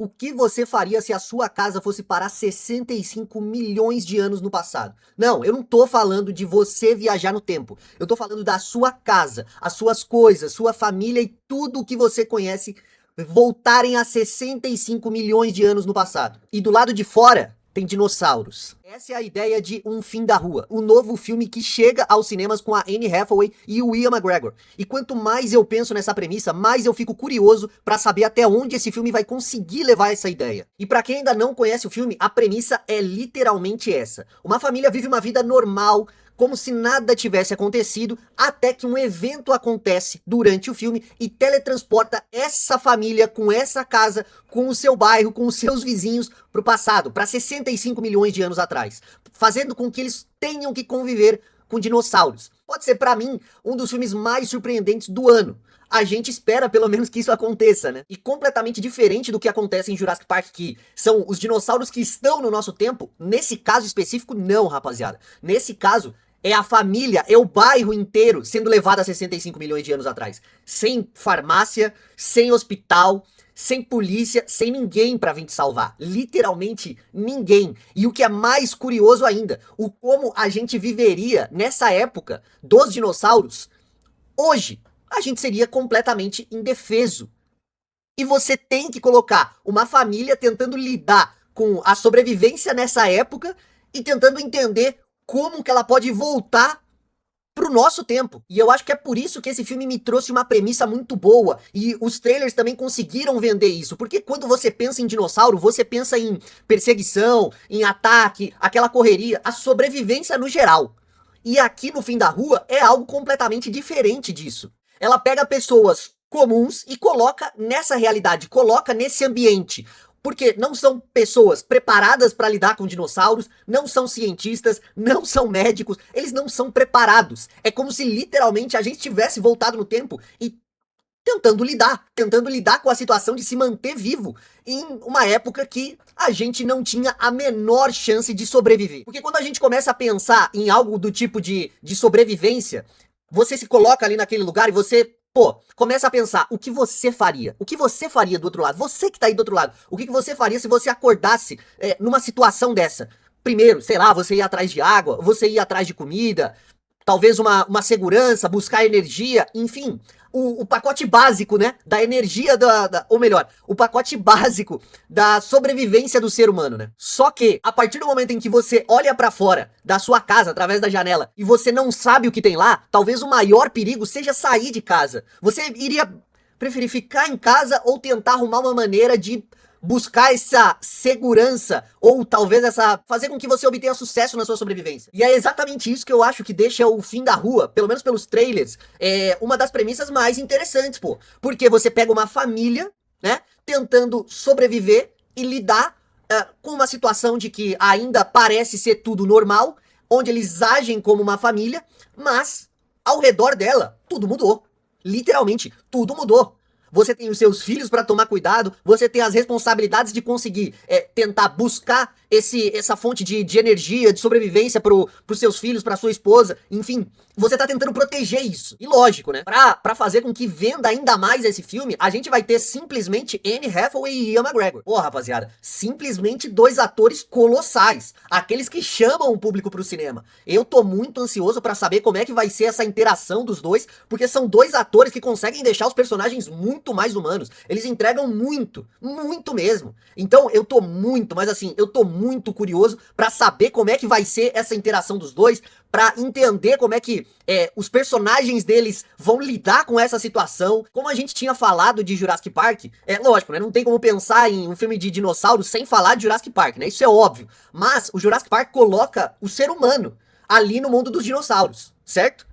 O que você faria se a sua casa fosse parar 65 milhões de anos no passado? Não, eu não tô falando de você viajar no tempo. Eu tô falando da sua casa, as suas coisas, sua família e tudo o que você conhece voltarem a 65 milhões de anos no passado. E do lado de fora tem dinossauros. Essa é a ideia de Um Fim da Rua, o novo filme que chega aos cinemas com a Anne Hathaway e o Ian McGregor. E quanto mais eu penso nessa premissa, mais eu fico curioso pra saber até onde esse filme vai conseguir levar essa ideia. E pra quem ainda não conhece o filme, a premissa é literalmente essa. Uma família vive uma vida normal, como se nada tivesse acontecido, até que um evento acontece durante o filme e teletransporta essa família com essa casa, com o seu bairro, com os seus vizinhos pro passado, para 65 milhões de anos atrás, fazendo com que eles tenham que conviver com dinossauros. Pode ser pra mim um dos filmes mais surpreendentes do ano. A gente espera pelo menos que isso aconteça, né? E completamente diferente do que acontece em Jurassic Park, que são os dinossauros que estão no nosso tempo, nesse caso específico, não, rapaziada. Nesse caso, é a família, é o bairro inteiro sendo levado a 65 milhões de anos atrás. Sem farmácia, sem hospital, sem polícia, sem ninguém pra vir te salvar. Literalmente ninguém. E o que é mais curioso ainda, o como a gente viveria nessa época dos dinossauros hoje. A gente seria completamente indefeso. E você tem que colocar uma família tentando lidar com a sobrevivência nessa época e tentando entender como que ela pode voltar pro nosso tempo. E eu acho que é por isso que esse filme me trouxe uma premissa muito boa. E os trailers também conseguiram vender isso. Porque quando você pensa em dinossauro, você pensa em perseguição, em ataque, aquela correria, a sobrevivência no geral. E aqui no Fim da Rua é algo completamente diferente disso. Ela pega pessoas comuns e coloca nessa realidade, coloca nesse ambiente. Porque não são pessoas preparadas para lidar com dinossauros, não são cientistas, não são médicos, eles não são preparados. É como se literalmente a gente tivesse voltado no tempo e tentando lidar com a situação de se manter vivo em uma época que a gente não tinha a menor chance de sobreviver. Porque quando a gente começa a pensar em algo do tipo de sobrevivência, você se coloca ali naquele lugar e você, pô, começa a pensar o que você faria. O que você faria do outro lado? Você que tá aí do outro lado. O que você faria se você acordasse numa situação dessa? Primeiro, sei lá, você ia atrás de água, você ia atrás de comida, talvez uma segurança, buscar energia, enfim. O pacote básico, né, da energia ou melhor, o pacote básico da sobrevivência do ser humano, né? Só que, a partir do momento em que você olha pra fora da sua casa, através da janela, e você não sabe o que tem lá, talvez o maior perigo seja sair de casa. Você iria preferir ficar em casa ou tentar arrumar uma maneira de buscar essa segurança, ou talvez fazer com que você obtenha sucesso na sua sobrevivência. E é exatamente isso que eu acho que deixa O Fim da Rua, pelo menos pelos trailers, uma das premissas mais interessantes, pô. Porque você pega uma família, né, tentando sobreviver e lidar com uma situação de que ainda parece ser tudo normal, onde eles agem como uma família, mas ao redor dela, tudo mudou. Literalmente, tudo mudou. Você tem os seus filhos para tomar cuidado, você tem as responsabilidades de conseguir tentar buscar essa fonte de energia, de sobrevivência pros seus filhos, pra sua esposa, enfim. Você tá tentando proteger isso. E lógico, né? Pra fazer com que venda ainda mais esse filme, a gente vai ter simplesmente Anne Hathaway e Ian McGregor. Pô, rapaziada, simplesmente dois atores colossais. Aqueles que chamam o público pro cinema. Eu tô muito ansioso pra saber como é que vai ser essa interação dos dois, porque são dois atores que conseguem deixar os personagens muito mais humanos. Eles entregam muito, muito mesmo. Então eu tô muito, mas assim, eu tô muito curioso pra saber como é que vai ser essa interação dos dois, pra entender como é que os personagens deles vão lidar com essa situação. Como a gente tinha falado de Jurassic Park, lógico, né, não tem como pensar em um filme de dinossauro sem falar de Jurassic Park, né, isso é óbvio. Mas o Jurassic Park coloca o ser humano ali no mundo dos dinossauros, certo?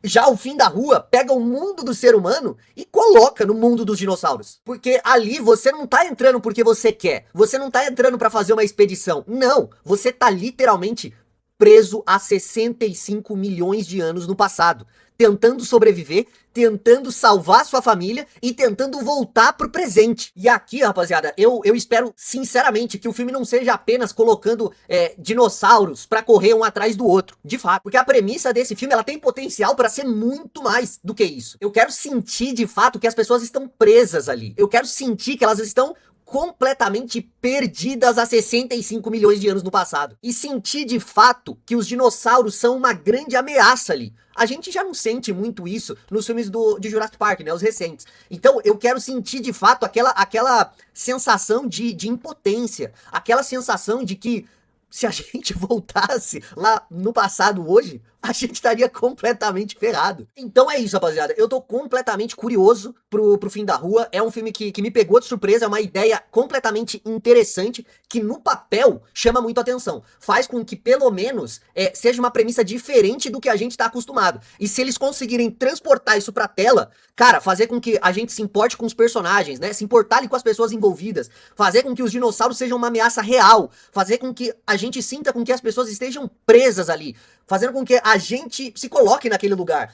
Já O Fim da Rua pega o mundo do ser humano e coloca no mundo dos dinossauros. Porque ali você não tá entrando porque você quer. Você não tá entrando pra fazer uma expedição. Não, você tá literalmente preso há 65 milhões de anos no passado, tentando sobreviver, tentando salvar sua família e tentando voltar pro presente. E aqui, rapaziada, eu espero sinceramente que o filme não seja apenas colocando dinossauros pra correr um atrás do outro, de fato, porque a premissa desse filme, ela tem potencial pra ser muito mais do que isso. Eu quero sentir de fato que as pessoas estão presas ali. Eu quero sentir que elas estão completamente perdidas há 65 milhões de anos no passado. E sentir de fato que os dinossauros são uma grande ameaça ali. A gente já não sente muito isso nos filmes de Jurassic Park, né, os recentes. Então eu quero sentir de fato aquela sensação de impotência, aquela sensação de que se a gente voltasse lá no passado hoje, a gente estaria completamente ferrado. Então é isso, rapaziada. Eu tô completamente curioso pro Fim da Rua. É um filme que me pegou de surpresa, é uma ideia completamente interessante, que no papel chama muito atenção. Faz com que, pelo menos, seja uma premissa diferente do que a gente tá acostumado. E se eles conseguirem transportar isso pra tela, cara, fazer com que a gente se importe com os personagens, né? Se importar ali com as pessoas envolvidas, fazer com que os dinossauros sejam uma ameaça real, fazer com que a gente sinta com que as pessoas estejam presas ali, fazendo com que a gente se coloque naquele lugar,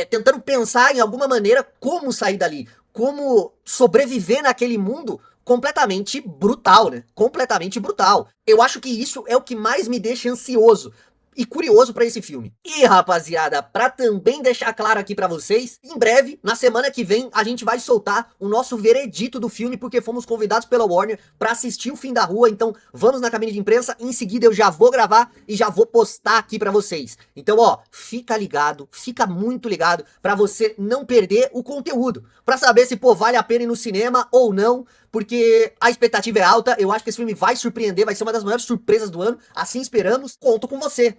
tentando pensar em alguma maneira como sair dali, como sobreviver naquele mundo completamente brutal, né? Completamente brutal. Eu acho que isso é o que mais me deixa ansioso e curioso pra esse filme. E rapaziada, pra também deixar claro aqui pra vocês, em breve, na semana que vem, a gente vai soltar o nosso veredito do filme, porque fomos convidados pela Warner pra assistir o Fim da Rua. Então vamos na cabine de imprensa, em seguida eu já vou gravar e já vou postar aqui pra vocês. Então ó, fica ligado, fica muito ligado pra você não perder o conteúdo, pra saber se pô, vale a pena ir no cinema ou não, porque a expectativa é alta. Eu acho que esse filme vai surpreender, vai ser uma das maiores surpresas do ano, assim esperamos. Conto com você,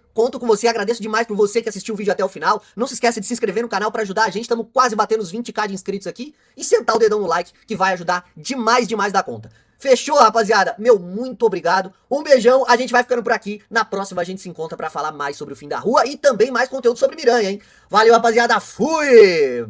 agradeço demais por você que assistiu o vídeo até o final. Não se esqueça de se inscrever no canal pra ajudar a gente, estamos quase batendo os 20k de inscritos aqui, e sentar o dedão no like, que vai ajudar demais da conta. Fechou, rapaziada? Meu, muito obrigado. Um beijão, a gente vai ficando por aqui. Na próxima a gente se encontra pra falar mais sobre o Fim da Rua e também mais conteúdo sobre Miranha, hein? Valeu, rapaziada, fui!